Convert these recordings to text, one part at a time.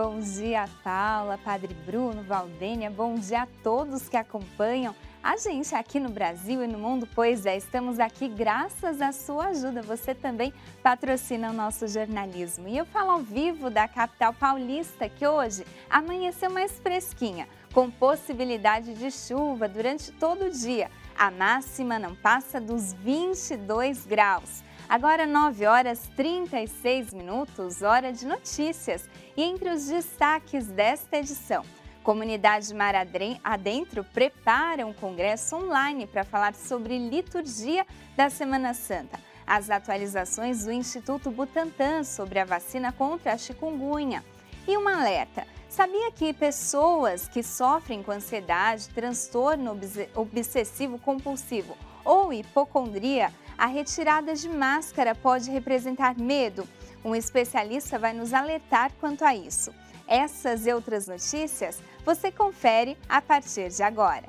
Bom dia, Paula, Padre Bruno, Valdênia, bom dia a todos que acompanham a gente aqui no Brasil e no mundo. Pois é, estamos aqui graças à sua ajuda, você também patrocina o nosso jornalismo. E eu falo ao vivo da capital paulista, que hoje amanheceu mais fresquinha, com possibilidade de chuva durante todo o dia. A máxima não passa dos 22 graus. Agora 9 horas 36 minutos, hora de notícias. E entre os destaques desta edição, Comunidade Mar Adentro prepara um congresso online para falar sobre liturgia da Semana Santa. As atualizações do Instituto Butantan sobre a vacina contra a chikungunya. E um alerta. Sabia que pessoas que sofrem com ansiedade, transtorno obsessivo compulsivo ou hipocondria, a retirada de máscara pode representar medo? Um especialista vai nos alertar quanto a isso. Essas e outras notícias você confere a partir de agora.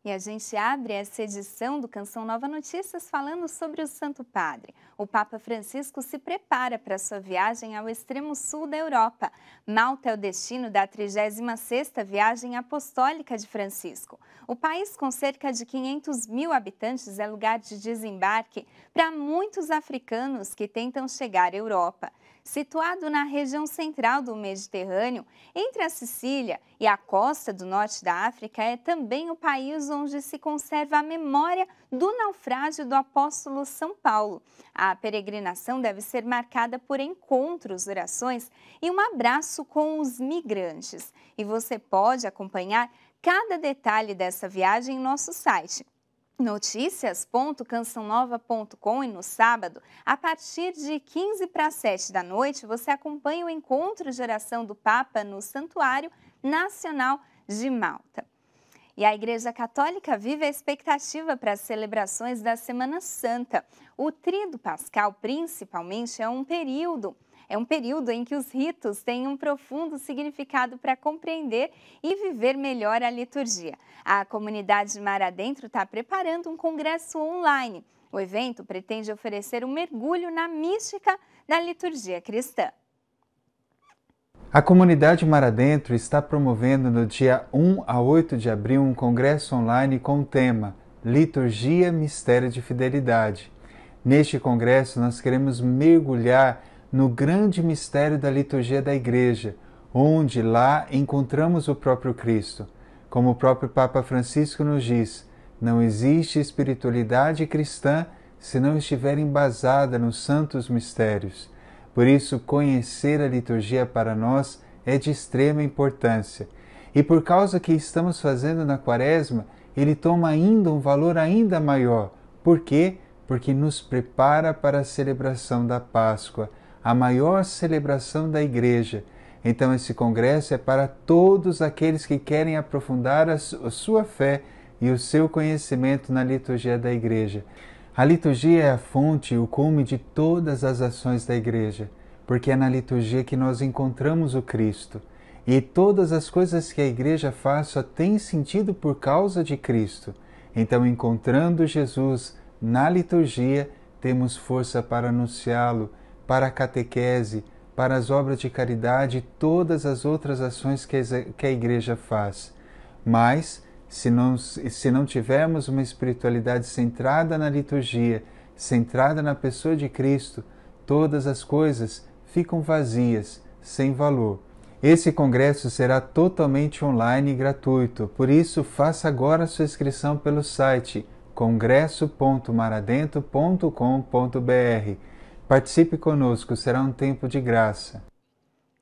E a gente abre essa edição do Canção Nova Notícias falando sobre o Santo Padre. O Papa Francisco se prepara para sua viagem ao extremo sul da Europa. Malta é o destino da 36ª viagem apostólica de Francisco. O país, com cerca de 500 mil habitantes, é lugar de desembarque para muitos africanos que tentam chegar à Europa. Situado na região central do Mediterrâneo, entre a Sicília e a costa do norte da África, é também o país onde se conserva a memória do naufrágio do apóstolo São Paulo. A peregrinação deve ser marcada por encontros, orações e um abraço com os migrantes. E você pode acompanhar cada detalhe dessa viagem em nosso site noticias.cançãonova.com. E no sábado, a partir de 15 para 7 da noite, você acompanha o encontro de oração do Papa no Santuário Nacional de Malta. E a Igreja Católica vive a expectativa para as celebrações da Semana Santa. O Tríduo Pascal, principalmente, é um período em que os ritos têm um profundo significado para compreender e viver melhor a liturgia. A Comunidade Mar Adentro está preparando um congresso online. O evento pretende oferecer um mergulho na mística da liturgia cristã. A Comunidade Mar Adentro está promovendo no dia 1 a 8 de abril um congresso online com o tema Liturgia, Mistério de Fidelidade. Neste congresso nós queremos mergulhar no grande mistério da liturgia da Igreja, onde lá encontramos o próprio Cristo. Como o próprio Papa Francisco nos diz, não existe espiritualidade cristã se não estiver embasada nos santos mistérios. Por isso, conhecer a liturgia para nós é de extrema importância. E por causa que estamos fazendo na Quaresma, ele toma ainda um valor ainda maior. Por quê? Porque nos prepara para a celebração da Páscoa, a maior celebração da Igreja. Então esse congresso é para todos aqueles que querem aprofundar a sua fé e o seu conhecimento na liturgia da Igreja. A liturgia é a fonte e o cume de todas as ações da Igreja, porque é na liturgia que nós encontramos o Cristo. E todas as coisas que a Igreja faz só têm sentido por causa de Cristo. Então, encontrando Jesus na liturgia, temos força para anunciá-lo, para a catequese, para as obras de caridade e todas as outras ações que a Igreja faz. Mas, se não tivermos uma espiritualidade centrada na liturgia, centrada na pessoa de Cristo, todas as coisas ficam vazias, sem valor. Esse congresso será totalmente online e gratuito, por isso faça agora a sua inscrição pelo site congresso.maradentro.com.br. Participe conosco, será um tempo de graça.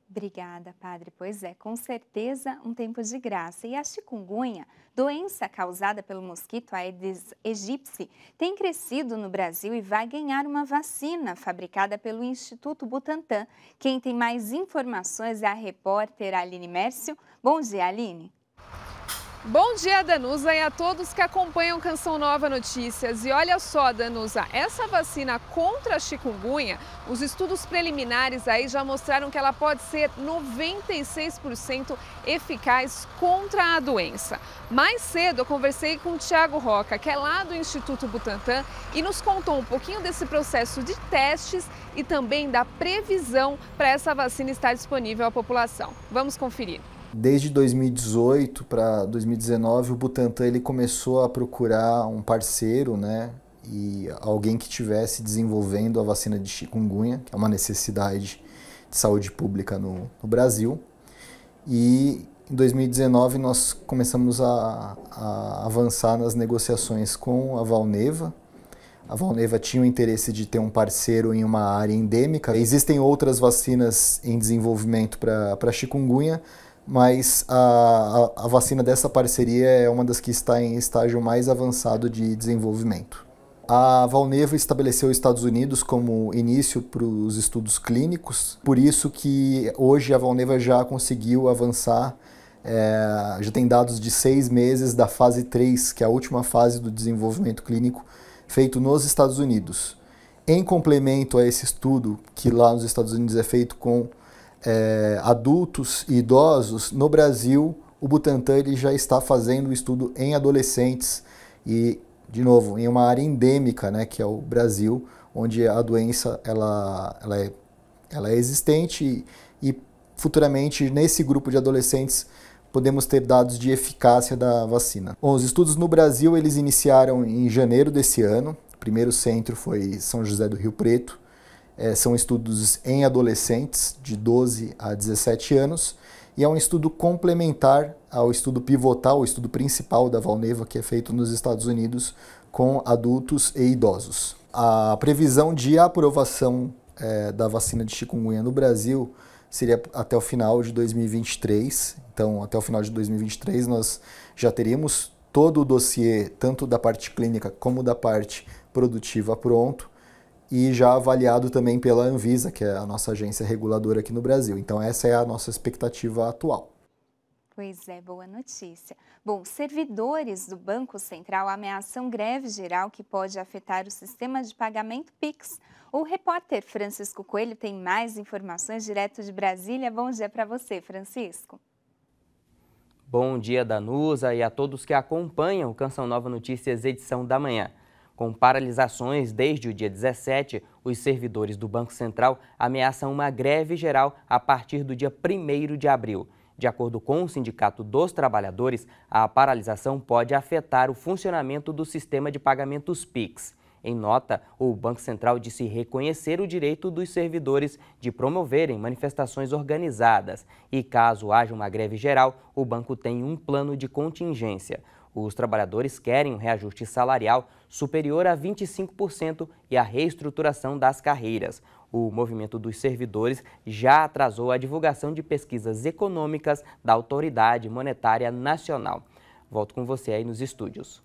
Obrigada, Padre. Pois é, com certeza um tempo de graça. E a chikungunya, doença causada pelo mosquito Aedes aegypti, tem crescido no Brasil e vai ganhar uma vacina fabricada pelo Instituto Butantan. Quem tem mais informações é a repórter Aline Mércio. Bom dia, Aline. Bom dia, Danusa, e a todos que acompanham Canção Nova Notícias. E olha só, Danusa, essa vacina contra a chikungunya, os estudos preliminares aí já mostraram que ela pode ser 96% eficaz contra a doença. Mais cedo eu conversei com o Thiago Roca, que é lá do Instituto Butantan, e nos contou um pouquinho desse processo de testes e também da previsão para essa vacina estar disponível à população. Vamos conferir. Desde 2018 para 2019, o Butantan ele começou a procurar um parceiro, né, e alguém que estivesse desenvolvendo a vacina de chikungunya, que é uma necessidade de saúde pública no Brasil. E em 2019 nós começamos a avançar nas negociações com a Valneva. A Valneva tinha o interesse de ter um parceiro em uma área endêmica. Existem outras vacinas em desenvolvimento para chikungunya, mas a vacina dessa parceria é uma das que está em estágio mais avançado de desenvolvimento. A Valneva estabeleceu os Estados Unidos como início para os estudos clínicos, por isso que hoje a Valneva já conseguiu avançar, já tem dados de 6 meses da fase 3, que é a última fase do desenvolvimento clínico feito nos Estados Unidos. Em complemento a esse estudo, que lá nos Estados Unidos é feito com adultos e idosos, no Brasil o Butantan ele já está fazendo o estudo em adolescentes e, de novo, em uma área endêmica, né, que é o Brasil, onde a doença ela é existente e futuramente nesse grupo de adolescentes podemos ter dados de eficácia da vacina. Bom, os estudos no Brasil eles iniciaram em janeiro desse ano. O primeiro centro foi São José do Rio Preto. São estudos em adolescentes de 12 a 17 anos e é um estudo complementar ao estudo pivotal, o estudo principal da Valneva, que é feito nos Estados Unidos com adultos e idosos. A previsão de aprovação da vacina de chikungunya no Brasil seria até o final de 2023. Então, até o final de 2023 nós já teríamos todo o dossiê, tanto da parte clínica como da parte produtiva, pronto, e já avaliado também pela Anvisa, que é a nossa agência reguladora aqui no Brasil. Então essa é a nossa expectativa atual. Pois é, boa notícia. Bom, servidores do Banco Central ameaçam greve geral que pode afetar o sistema de pagamento Pix. O repórter Francisco Coelho tem mais informações direto de Brasília. Bom dia para você, Francisco. Bom dia, Danusa, e a todos que acompanham o Canção Nova Notícias edição da manhã. Com paralisações desde o dia 17, os servidores do Banco Central ameaçam uma greve geral a partir do dia 1º de abril. De acordo com o Sindicato dos Trabalhadores, a paralisação pode afetar o funcionamento do sistema de pagamentos Pix. Em nota, o Banco Central disse reconhecer o direito dos servidores de promoverem manifestações organizadas e, caso haja uma greve geral, o banco tem um plano de contingência. Os trabalhadores querem um reajuste salarial superior a 25% e a reestruturação das carreiras. O movimento dos servidores já atrasou a divulgação de pesquisas econômicas da Autoridade Monetária Nacional. Volto com você aí nos estúdios.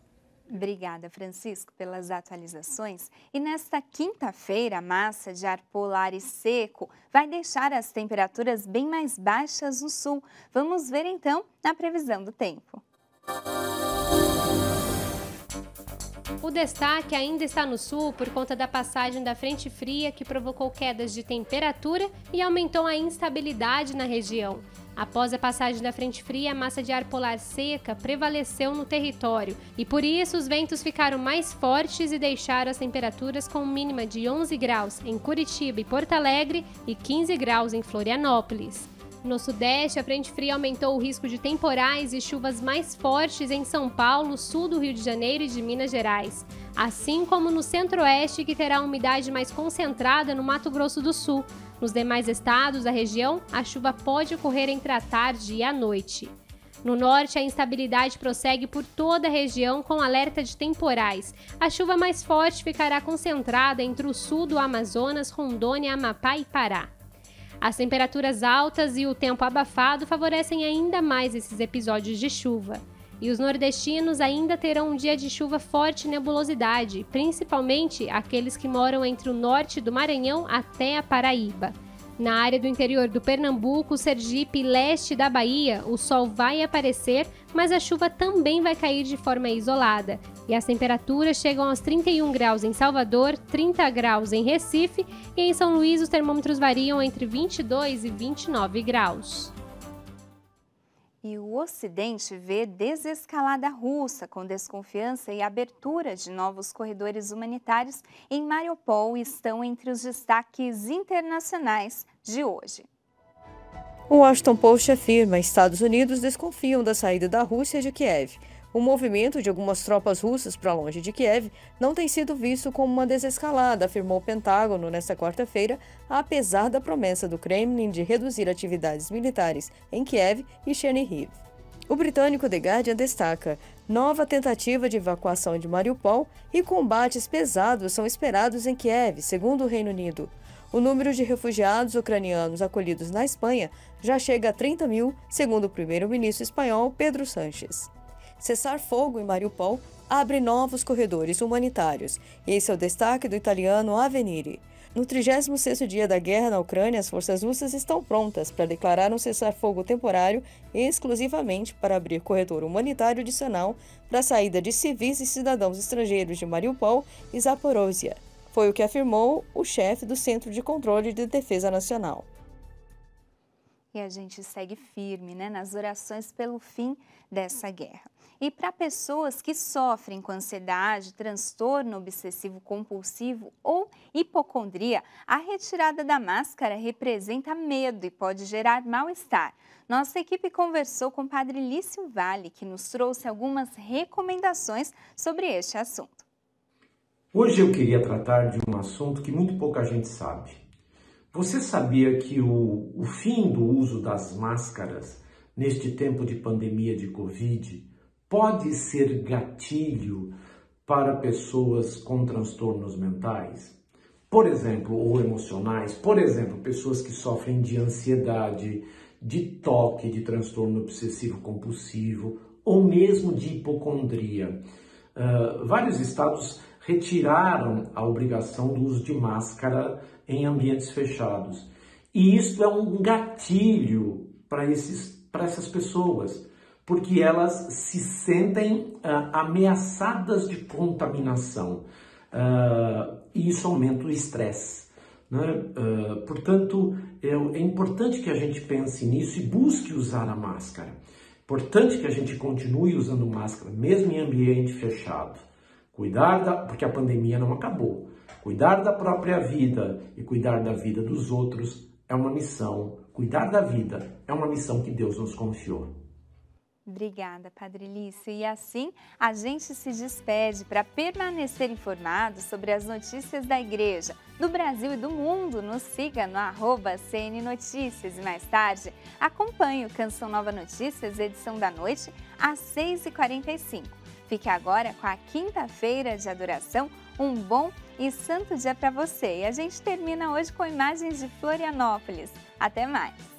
Obrigada, Francisco, pelas atualizações. E nesta quinta-feira, a massa de ar polar e seco vai deixar as temperaturas bem mais baixas no sul. Vamos ver então a previsão do tempo. O destaque ainda está no sul por conta da passagem da frente fria que provocou quedas de temperatura e aumentou a instabilidade na região. Após a passagem da frente fria, a massa de ar polar seca prevaleceu no território e por isso os ventos ficaram mais fortes e deixaram as temperaturas com mínima de 11 graus em Curitiba e Porto Alegre e 15 graus em Florianópolis. No sudeste, a frente fria aumentou o risco de temporais e chuvas mais fortes em São Paulo, sul do Rio de Janeiro e de Minas Gerais, assim como no centro-oeste, que terá umidade mais concentrada no Mato Grosso do Sul. Nos demais estados da região, a chuva pode ocorrer entre a tarde e a noite. No norte, a instabilidade prossegue por toda a região com alerta de temporais. A chuva mais forte ficará concentrada entre o sul do Amazonas, Rondônia, Amapá e Pará. As temperaturas altas e o tempo abafado favorecem ainda mais esses episódios de chuva. E os nordestinos ainda terão um dia de chuva forte e nebulosidade, principalmente aqueles que moram entre o norte do Maranhão até a Paraíba. Na área do interior do Pernambuco, Sergipe e leste da Bahia, o sol vai aparecer, mas a chuva também vai cair de forma isolada. E as temperaturas chegam aos 31 graus em Salvador, 30 graus em Recife e em São Luís os termômetros variam entre 22 e 29 graus. E o Ocidente vê desescalada russa com desconfiança e abertura de novos corredores humanitários em Mariupol estão entre os destaques internacionais de hoje. O Washington Post afirma que Estados Unidos desconfiam da saída da Rússia de Kiev. O movimento de algumas tropas russas para longe de Kiev não tem sido visto como uma desescalada, afirmou o Pentágono nesta quarta-feira, apesar da promessa do Kremlin de reduzir atividades militares em Kiev e Chernihiv. O britânico The Guardian destaca: nova tentativa de evacuação de Mariupol e combates pesados são esperados em Kiev, segundo o Reino Unido. O número de refugiados ucranianos acolhidos na Espanha já chega a 30 mil, segundo o primeiro-ministro espanhol Pedro Sánchez. Cessar fogo em Mariupol abre novos corredores humanitários. Esse é o destaque do italiano Avvenire. No 36º dia da guerra na Ucrânia, as forças russas estão prontas para declarar um cessar-fogo temporário exclusivamente para abrir corredor humanitário adicional para a saída de civis e cidadãos estrangeiros de Mariupol e Zaporozhia. Foi o que afirmou o chefe do Centro de Controle de Defesa Nacional. E a gente segue firme, nas orações pelo fim dessa guerra. E para pessoas que sofrem com ansiedade, transtorno obsessivo compulsivo ou hipocondria, a retirada da máscara representa medo e pode gerar mal-estar. Nossa equipe conversou com o Padre Lício Vale, que nos trouxe algumas recomendações sobre este assunto. Hoje eu queria tratar de um assunto que muito pouca gente sabe. Você sabia que o fim do uso das máscaras neste tempo de pandemia de Covid pode ser gatilho para pessoas com transtornos mentais? Por exemplo, ou emocionais, por exemplo, pessoas que sofrem de ansiedade, de toque, de transtorno obsessivo compulsivo ou mesmo de hipocondria. Vários estados retiraram a obrigação do uso de máscara em ambientes fechados. E isso é um gatilho para essas pessoas, porque elas se sentem ameaçadas de contaminação. E isso aumenta o estresse. Portanto, é importante que a gente pense nisso e busque usar a máscara. Importante que a gente continue usando máscara, mesmo em ambiente fechado. Porque a pandemia não acabou. Cuidar da própria vida e cuidar da vida dos outros é uma missão. Cuidar da vida é uma missão que Deus nos confiou. Obrigada, Padre Lício. E assim, a gente se despede. Para permanecer informado sobre as notícias da Igreja, do Brasil e do mundo, nos siga no @CN Notícias. E mais tarde, acompanhe o Canção Nova Notícias, edição da noite, às 6h45. Fique agora com a quinta-feira de adoração. Um bom e santo dia para você. E a gente termina hoje com imagens de Florianópolis. Até mais!